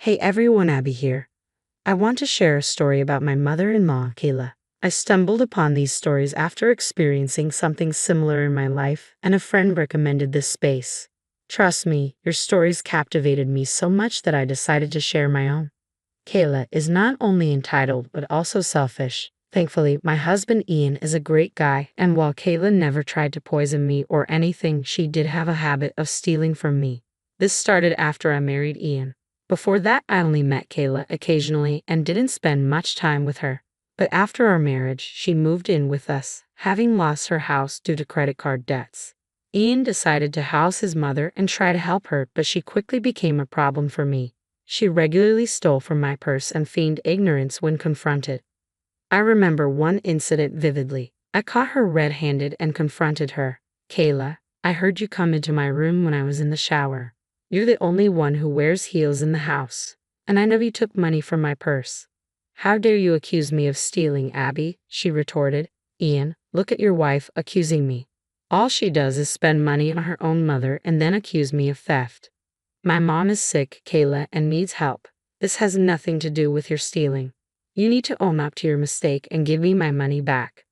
Hey everyone, Abby here. I want to share a story about my mother-in-law, Kayla. I stumbled upon these stories after experiencing something similar in my life, and a friend recommended this space. Trust me, your stories captivated me so much that I decided to share my own. Kayla is not only entitled but also selfish. Thankfully, my husband Ian is a great guy, and while Kayla never tried to poison me or anything, she did have a habit of stealing from me. This started after I married Ian. Before that, I only met Kayla occasionally and didn't spend much time with her. But after our marriage, she moved in with us, having lost her house due to credit card debts. Ian decided to house his mother and try to help her, but she quickly became a problem for me. She regularly stole from my purse and feigned ignorance when confronted. I remember one incident vividly. I caught her red-handed and confronted her. "Kayla, I heard you come into my room when I was in the shower. You're the only one who wears heels in the house, and I know you took money from my purse. How dare you accuse me of stealing, Abby?" she retorted. "Ian, look at your wife accusing me. All she does is spend money on her own mother and then accuse me of theft. My mom is sick, Kayla, and needs help. This has nothing to do with your stealing. You need to own up to your mistake and give me my money back."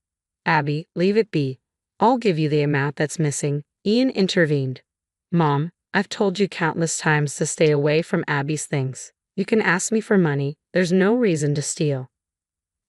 "Abby, leave it be. I'll give you the amount that's missing," Ian intervened. "Mom, I've told you countless times to stay away from Abby's things. You can ask me for money. There's no reason to steal."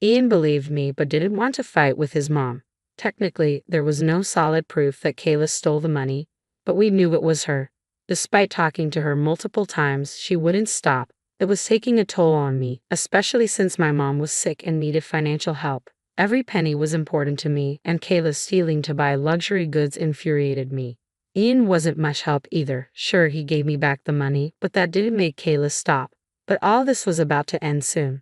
Ian believed me but didn't want to fight with his mom. Technically, there was no solid proof that Kayla stole the money, but we knew it was her. Despite talking to her multiple times, she wouldn't stop. It was taking a toll on me, especially since my mom was sick and needed financial help. Every penny was important to me, and Kayla's stealing to buy luxury goods infuriated me. Ian wasn't much help either. Sure, he gave me back the money, but that didn't make Kayla stop. But all this was about to end soon.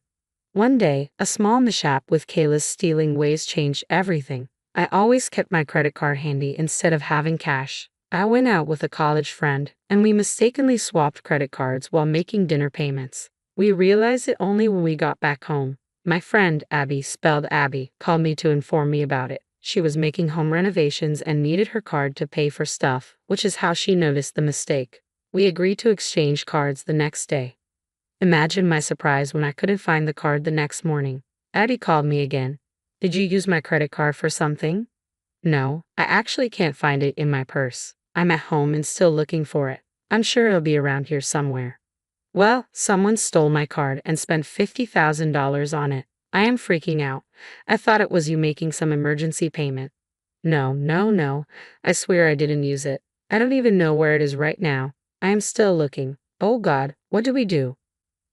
One day, a small mishap with Kayla's stealing ways changed everything. I always kept my credit card handy instead of having cash. I went out with a college friend, and we mistakenly swapped credit cards while making dinner payments. We realized it only when we got back home. My friend, Abby, spelled Abby, called me to inform me about it. She was making home renovations and needed her card to pay for stuff, which is how she noticed the mistake. We agreed to exchange cards the next day. Imagine my surprise when I couldn't find the card the next morning. Abby called me again. "Did you use my credit card for something?" "No, I actually can't find it in my purse. I'm at home and still looking for it. I'm sure it'll be around here somewhere." "Well, someone stole my card and spent $50,000 on it. I am freaking out. I thought it was you making some emergency payment." No. I swear I didn't use it. I don't even know where it is right now. I am still looking. Oh God, what do we do?"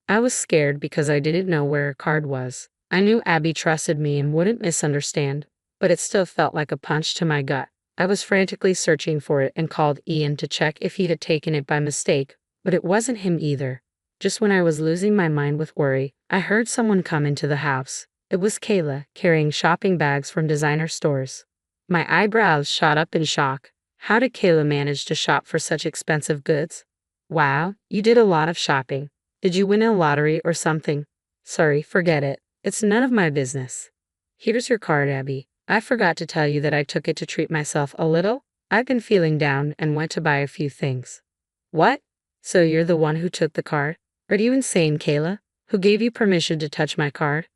I was scared because I didn't know where her card was. I knew Abby trusted me and wouldn't misunderstand, but it still felt like a punch to my gut. I was frantically searching for it and called Ian to check if he had taken it by mistake, but it wasn't him either. Just when I was losing my mind with worry, I heard someone come into the house. It was Kayla, carrying shopping bags from designer stores. My eyebrows shot up in shock. How did Kayla manage to shop for such expensive goods? "Wow, you did a lot of shopping. Did you win a lottery or something?" "Sorry, forget it. It's none of my business." "Here's your card, Abby. I forgot to tell you that I took it to treat myself a little. I've been feeling down and went to buy a few things." "What? So you're the one who took the card? Are you insane, Kayla? Who gave you permission to touch my card?"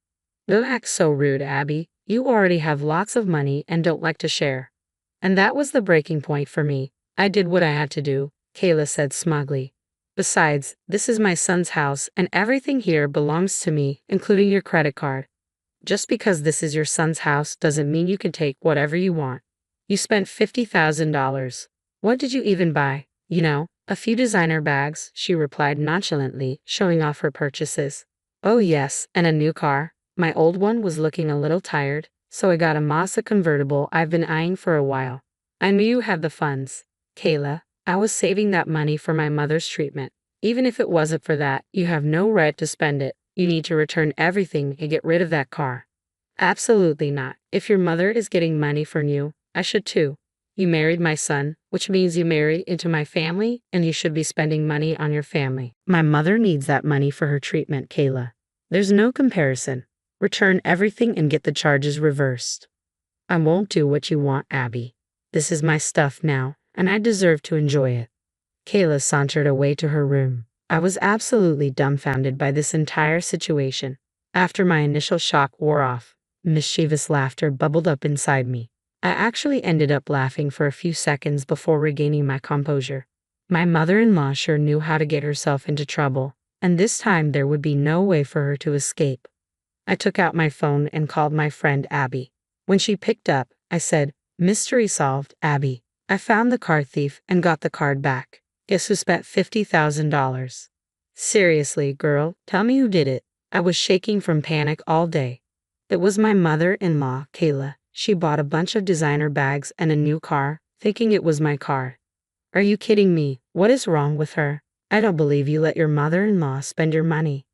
"Don't act so rude, Abby. You already have lots of money and don't like to share." And that was the breaking point for me. "I did what I had to do," Kayla said smugly. "Besides, this is my son's house and everything here belongs to me, including your credit card. Just because this is your son's house doesn't mean you can take whatever you want. You spent $50,000. What did you even buy?" A few designer bags," she replied nonchalantly, showing off her purchases. "Oh yes, and a new car. My old one was looking a little tired, so I got a Mazda convertible I've been eyeing for a while." "I knew you had the funds, Kayla. I was saving that money for my mother's treatment. Even if it wasn't for that, you have no right to spend it. You need to return everything and get rid of that car." "Absolutely not. If your mother is getting money from you, I should too. You married my son, which means you married into my family, and you should be spending money on your family. My mother needs that money for her treatment, Kayla. There's no comparison. Return everything and get the charges reversed." "I won't do what you want, Abby. This is my stuff now, and I deserve to enjoy it." Kayla sauntered away to her room. I was absolutely dumbfounded by this entire situation. After my initial shock wore off, mischievous laughter bubbled up inside me. I actually ended up laughing for a few seconds before regaining my composure. My mother-in-law sure knew how to get herself into trouble, and this time there would be no way for her to escape. I took out my phone and called my friend Abby. When she picked up, I said, "Mystery solved, Abby. I found the car thief and got the card back. Guess who spent $50,000? Seriously, girl, tell me who did it." I was shaking from panic all day. It was my mother-in-law, Kayla. She bought a bunch of designer bags and a new car, thinking it was my car. Are you kidding me? What is wrong with her? I don't believe you let your mother-in-law spend your money.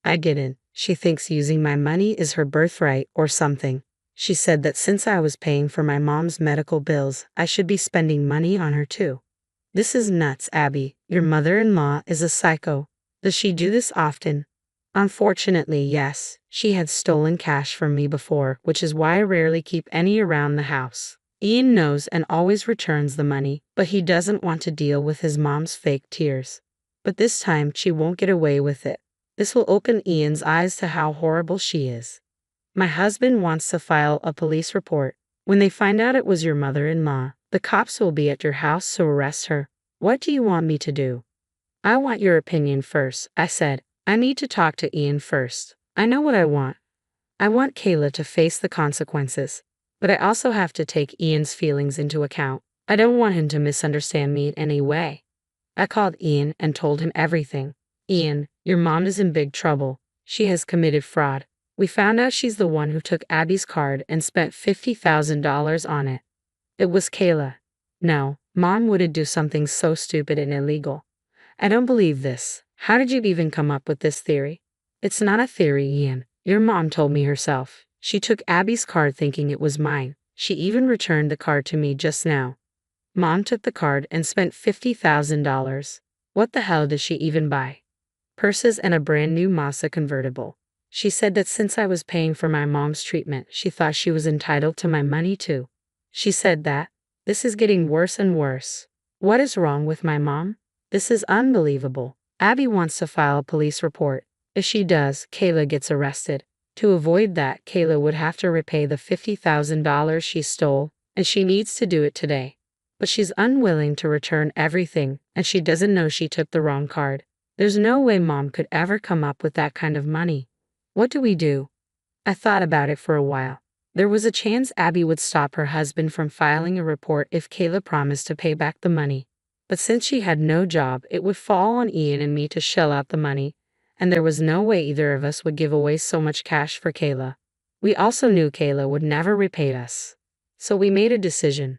I didn't. She thinks using my money is her birthright or something. She said that since I was paying for my mom's medical bills, I should be spending money on her too. This is nuts, Abby. Your mother-in-law is a psycho. Does she do this often? Unfortunately, yes. She had stolen cash from me before, which is why I rarely keep any around the house. Ian knows and always returns the money, but he doesn't want to deal with his mom's fake tears. But this time, she won't get away with it. This will open Ian's eyes to how horrible she is. My husband wants to file a police report. When they find out it was your mother-in-law, the cops will be at your house to arrest her. What do you want me to do? I want your opinion first, I said. I need to talk to Ian first. I know what I want. I want Kayla to face the consequences, but I also have to take Ian's feelings into account. I don't want him to misunderstand me in any way. I called Ian and told him everything. Ian, your mom is in big trouble. She has committed fraud. We found out she's the one who took Abby's card and spent $50,000 on it. It was Kayla. No, Mom wouldn't do something so stupid and illegal. I don't believe this. How did you even come up with this theory? It's not a theory, Ian. Your mom told me herself. She took Abby's card thinking it was mine. She even returned the card to me just now. Mom took the card and spent $50,000. What the hell does she even buy? Purses and a brand new Mazda convertible. She said that since I was paying for my mom's treatment, she thought she was entitled to my money too. She said that. This is getting worse and worse. What is wrong with my mom? This is unbelievable. Abby wants to file a police report. If she does, Kayla gets arrested. To avoid that, Kayla would have to repay the $50,000 she stole, and she needs to do it today. But she's unwilling to return everything, and she doesn't know she took the wrong card. There's no way Mom could ever come up with that kind of money. What do we do? I thought about it for a while. There was a chance Abby would stop her husband from filing a report if Kayla promised to pay back the money. But since she had no job, it would fall on Ian and me to shell out the money, and there was no way either of us would give away so much cash for Kayla. We also knew Kayla would never repay us. So we made a decision.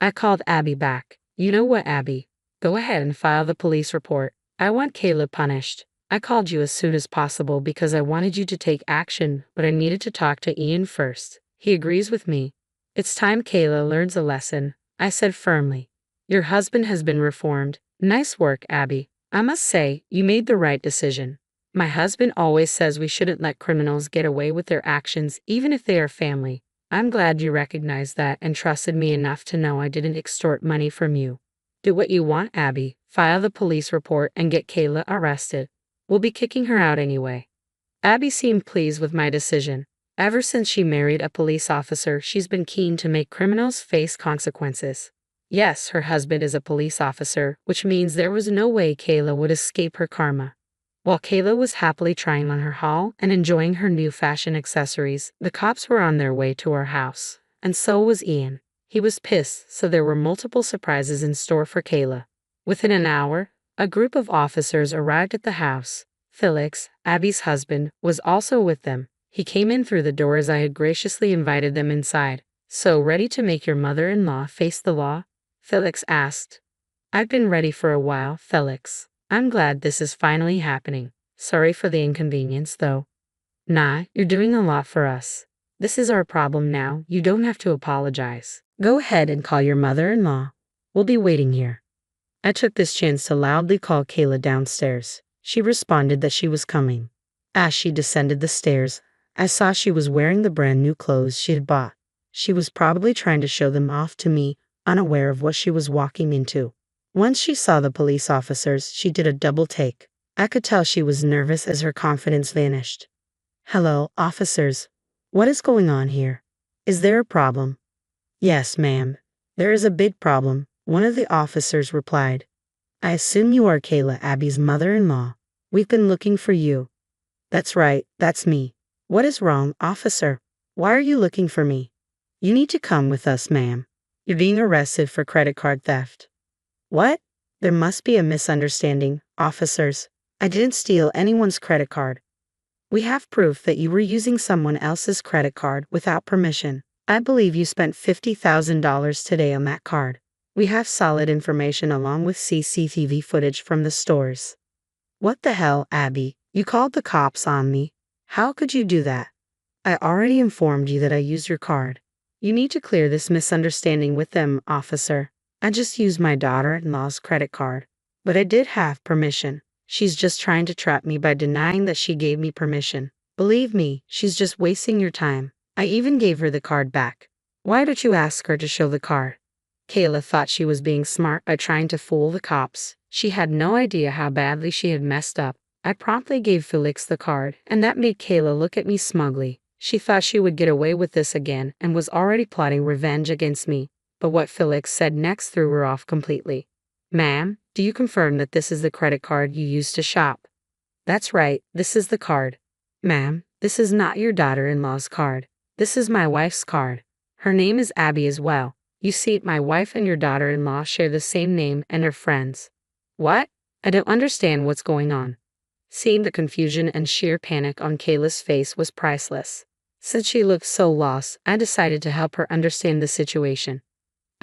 I called Abby back. You know what, Abby? Go ahead and file the police report. I want Kayla punished. I called you as soon as possible because I wanted you to take action, but I needed to talk to Ian first. He agrees with me. It's time Kayla learns a lesson, I said firmly. Your husband has been reformed. Nice work, Abby. I must say, you made the right decision. My husband always says we shouldn't let criminals get away with their actions, even if they are family. I'm glad you recognized that and trusted me enough to know I didn't extort money from you. Do what you want, Abby. File the police report and get Kayla arrested. We'll be kicking her out anyway. Abby seemed pleased with my decision. Ever since she married a police officer, she's been keen to make criminals face consequences. Yes, her husband is a police officer, which means there was no way Kayla would escape her karma. While Kayla was happily trying on her haul and enjoying her new fashion accessories, the cops were on their way to our house. And so was Ian. He was pissed, so there were multiple surprises in store for Kayla. Within an hour, a group of officers arrived at the house. Felix, Abby's husband, was also with them. He came in through the door as I had graciously invited them inside. So ready to make your mother-in-law face the law? Felix asked. I've been ready for a while, Felix. I'm glad this is finally happening. Sorry for the inconvenience, though. Nah, you're doing a lot for us. This is our problem now. You don't have to apologize. Go ahead and call your mother-in-law. We'll be waiting here. I took this chance to loudly call Kayla downstairs. She responded that she was coming. As she descended the stairs, I saw she was wearing the brand new clothes she had bought. She was probably trying to show them off to me, unaware of what she was walking into. Once she saw the police officers, she did a double take. I could tell she was nervous as her confidence vanished. Hello, officers. What is going on here? Is there a problem? Yes, ma'am. There is a big problem, one of the officers replied. I assume you are Kayla, Abby's mother-in-law. We've been looking for you. That's right, that's me. What is wrong, officer? Why are you looking for me? You need to come with us, ma'am. You're being arrested for credit card theft. What? There must be a misunderstanding, officers. I didn't steal anyone's credit card. We have proof that you were using someone else's credit card without permission. I believe you spent $50,000 today on that card. We have solid information along with CCTV footage from the stores. What the hell, Abby? You called the cops on me. How could you do that? I already informed you that I used your card. You need to clear this misunderstanding with them, officer. I just used my daughter-in-law's credit card. But I did have permission. She's just trying to trap me by denying that she gave me permission. Believe me, she's just wasting your time. I even gave her the card back. Why don't you ask her to show the card? Kayla thought she was being smart by trying to fool the cops. She had no idea how badly she had messed up. I promptly gave Felix the card, and that made Kayla look at me smugly. She thought she would get away with this again and was already plotting revenge against me. But what Felix said next threw her off completely. Ma'am, do you confirm that this is the credit card you used to shop? That's right, this is the card. Ma'am, this is not your daughter-in-law's card. This is my wife's card. Her name is Abby as well. You see, my wife and your daughter-in-law share the same name and are friends. What? I don't understand what's going on. Seeing the confusion and sheer panic on Kayla's face was priceless. Since she looked so lost, I decided to help her understand the situation.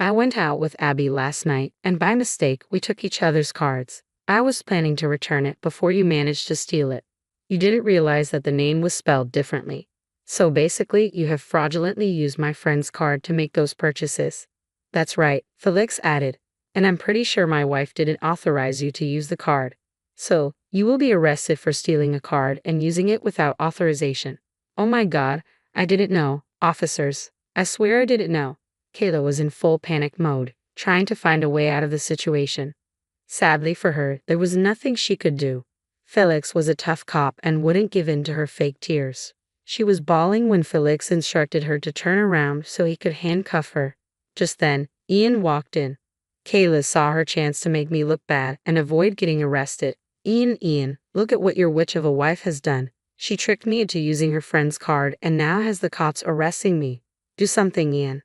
I went out with Abby last night, and by mistake, we took each other's cards. I was planning to return it before you managed to steal it. You didn't realize that the name was spelled differently. So basically, you have fraudulently used my friend's card to make those purchases. That's right, Felix added. And I'm pretty sure my wife didn't authorize you to use the card. So, you will be arrested for stealing a card and using it without authorization. Oh my God, I didn't know, officers. I swear I didn't know. Kayla was in full panic mode, trying to find a way out of the situation. Sadly for her, there was nothing she could do. Felix was a tough cop and wouldn't give in to her fake tears. She was bawling when Felix instructed her to turn around so he could handcuff her. Just then, Ian walked in. Kayla saw her chance to make me look bad and avoid getting arrested. Ian, look at what your witch of a wife has done. She tricked me into using her friend's card and now has the cops arresting me. Do something, Ian.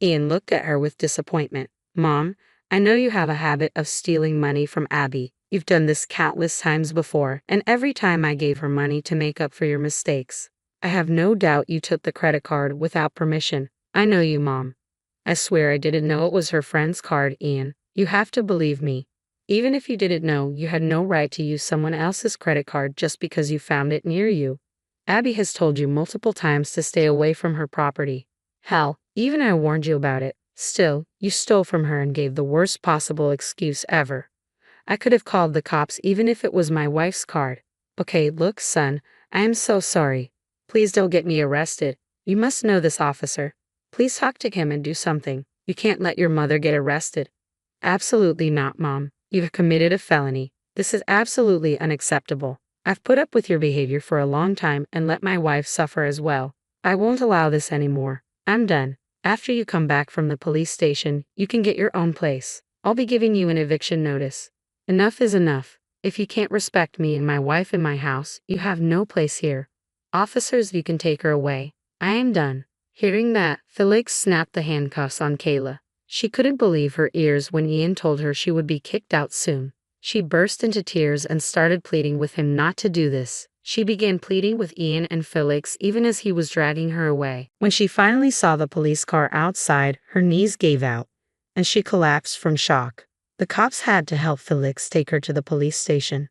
Ian looked at her with disappointment. Mom, I know you have a habit of stealing money from Abby. You've done this countless times before, and every time I gave her money to make up for your mistakes. I have no doubt you took the credit card without permission. I know you, Mom. I swear I didn't know it was her friend's card, Ian. You have to believe me. Even if you didn't know, you had no right to use someone else's credit card just because you found it near you. Abby has told you multiple times to stay away from her property. Hell, even I warned you about it. Still, you stole from her and gave the worst possible excuse ever. I could have called the cops even if it was my wife's card. Okay, look, son, I am so sorry. Please don't get me arrested. You must know this officer. Please talk to him and do something. You can't let your mother get arrested. Absolutely not, Mom. You have committed a felony. This is absolutely unacceptable. I've put up with your behavior for a long time and let my wife suffer as well. I won't allow this anymore. I'm done. After you come back from the police station, you can get your own place. I'll be giving you an eviction notice. Enough is enough. If you can't respect me and my wife in my house, you have no place here. Officers, you can take her away. I am done. Hearing that, Felix snapped the handcuffs on Kayla. She couldn't believe her ears when Ian told her she would be kicked out soon. She burst into tears and started pleading with him not to do this. She began pleading with Ian and Felix even as he was dragging her away. When she finally saw the police car outside, her knees gave out, and she collapsed from shock. The cops had to help Felix take her to the police station.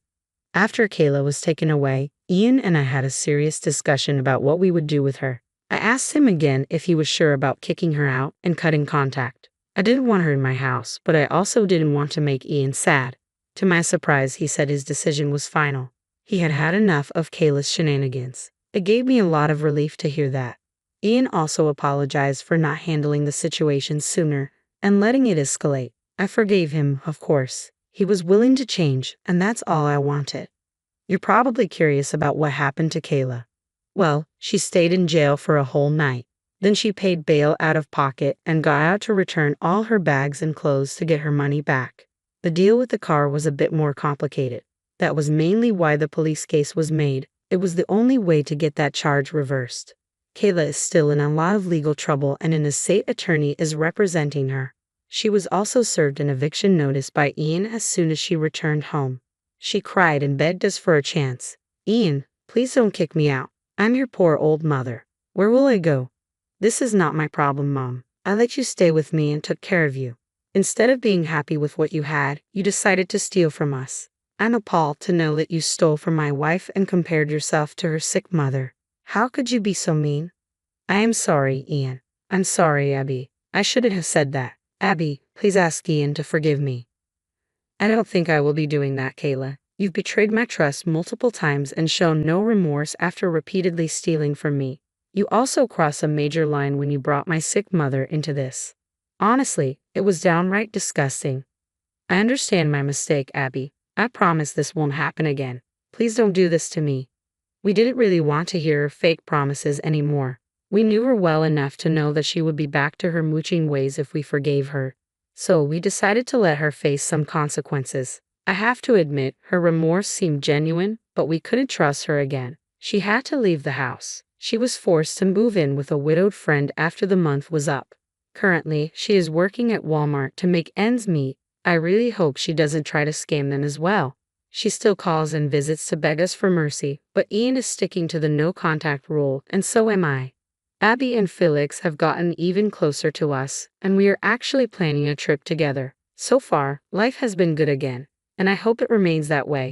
After Kayla was taken away, Ian and I had a serious discussion about what we would do with her. I asked him again if he was sure about kicking her out and cutting contact. I didn't want her in my house, but I also didn't want to make Ian sad. To my surprise, he said his decision was final. He had had enough of Kayla's shenanigans. It gave me a lot of relief to hear that. Ian also apologized for not handling the situation sooner and letting it escalate. I forgave him, of course. He was willing to change, and that's all I wanted. You're probably curious about what happened to Kayla. Well, she stayed in jail for a whole night. Then she paid bail out of pocket and got out to return all her bags and clothes to get her money back. The deal with the car was a bit more complicated. That was mainly why the police case was made. It was the only way to get that charge reversed. Kayla is still in a lot of legal trouble and an estate attorney is representing her. She was also served an eviction notice by Ian as soon as she returned home. She cried and begged us for a chance. Ian, please don't kick me out. I'm your poor old mother. Where will I go? This is not my problem, Mom. I let you stay with me and took care of you. Instead of being happy with what you had, you decided to steal from us. I'm appalled to know that you stole from my wife and compared yourself to her sick mother. How could you be so mean? I am sorry, Ian. I'm sorry, Abby. I shouldn't have said that. Abby, please ask Ian to forgive me. I don't think I will be doing that, Kayla. You've betrayed my trust multiple times and shown no remorse after repeatedly stealing from me. You also crossed a major line when you brought my sick mother into this. Honestly, it was downright disgusting. I understand my mistake, Abby. I promise this won't happen again. Please don't do this to me. We didn't really want to hear her fake promises anymore. We knew her well enough to know that she would be back to her mooching ways if we forgave her. So we decided to let her face some consequences. I have to admit, her remorse seemed genuine, but we couldn't trust her again. She had to leave the house. She was forced to move in with a widowed friend after the month was up. Currently, she is working at Walmart to make ends meet. I really hope she doesn't try to scam them as well. She still calls and visits to beg us for mercy, but Ian is sticking to the no-contact rule, and so am I. Abby and Felix have gotten even closer to us, and we are actually planning a trip together. So far, life has been good again, and I hope it remains that way.